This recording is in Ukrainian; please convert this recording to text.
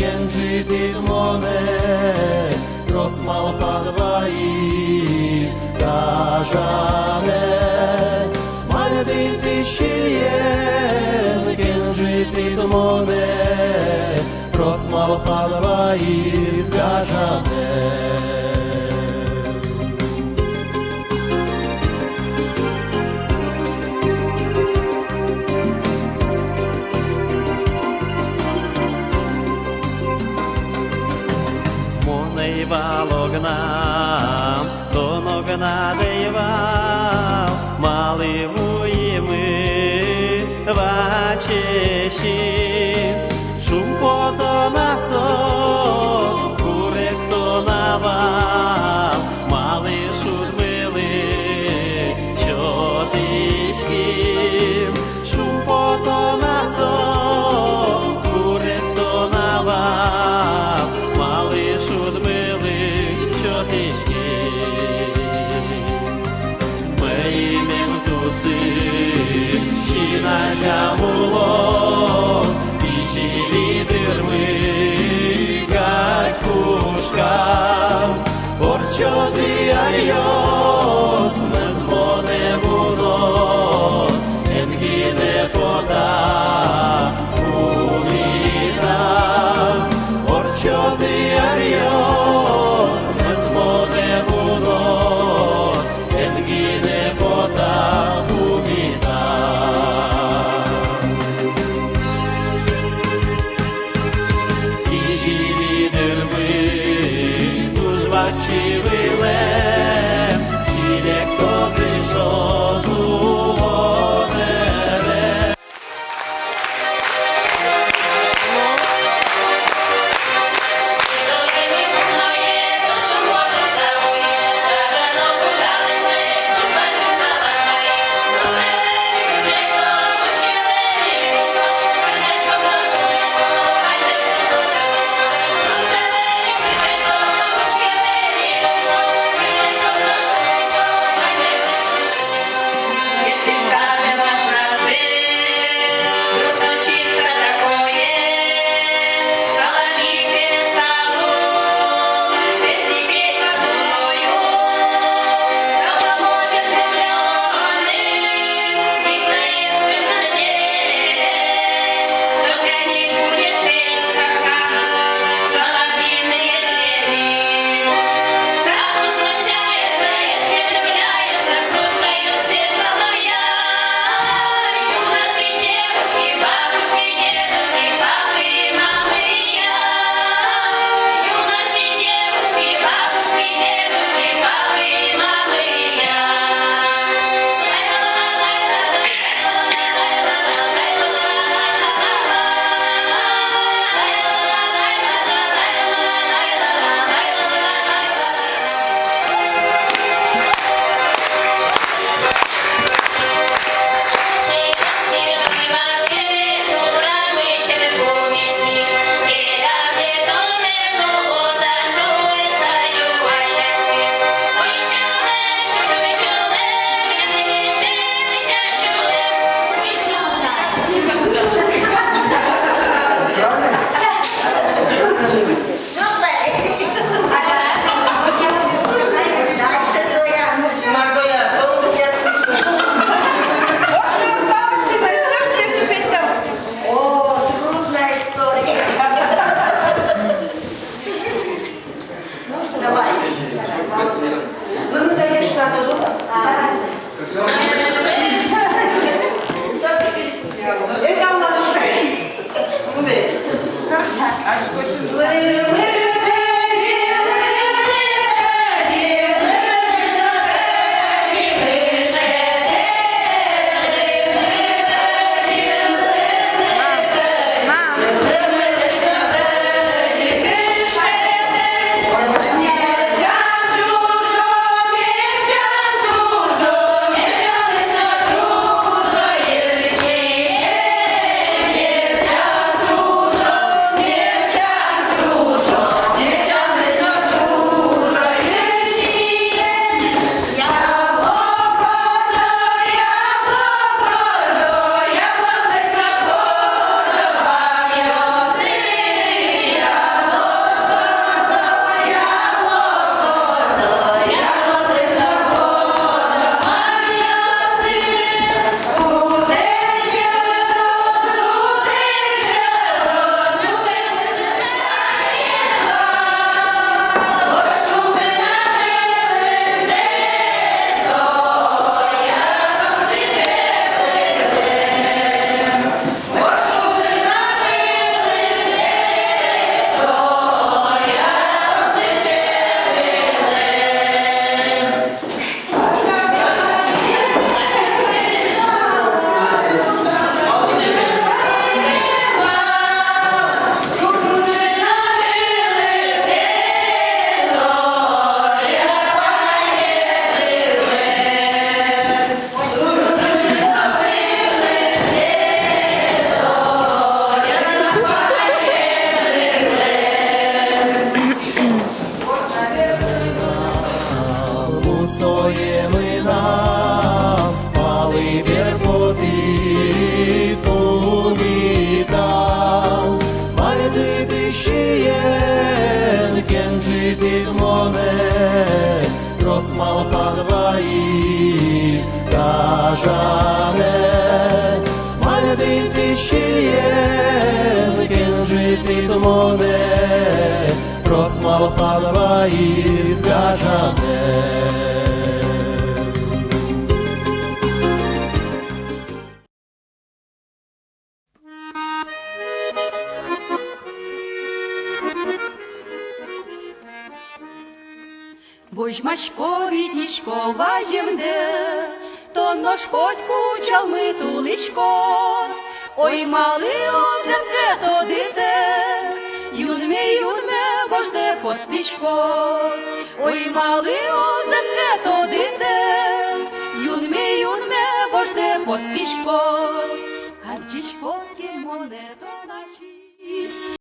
жити мене, розмал подвоїв, кажане, мальди ти щієн, кен жити мене, розмал подвоїв, кажане. Валогнам, то ногна дейвал, маливуємо вачеші, шум пото на сон, курек то на вал, мали шурмили, що тишки, шум пото на сон, курек то на вал, мали шурмили. Мейлем туси, щіна було, і живі дирми, як пушка, орчози айос, ми змоне будос, енгіне пота, уміта, орчози айос, ми змоне будос, енгіне пота, уміта. І живі дирми, туж ваші вилем, чілек кози, що зулонере. жити щієн, кен жити моне, розмал панваї, кажане. Малядити щієн, кен жити моне, розмал панваї, кажане. Бо ж Машкові тішко важімде, то ножкоть кучав ми туличко. Ой, малий оземце то дите, юнме, вожде подпічко. Ой, малий оземце то дите, юнме, вожде подпічко. Гарчичко, ки монето начі.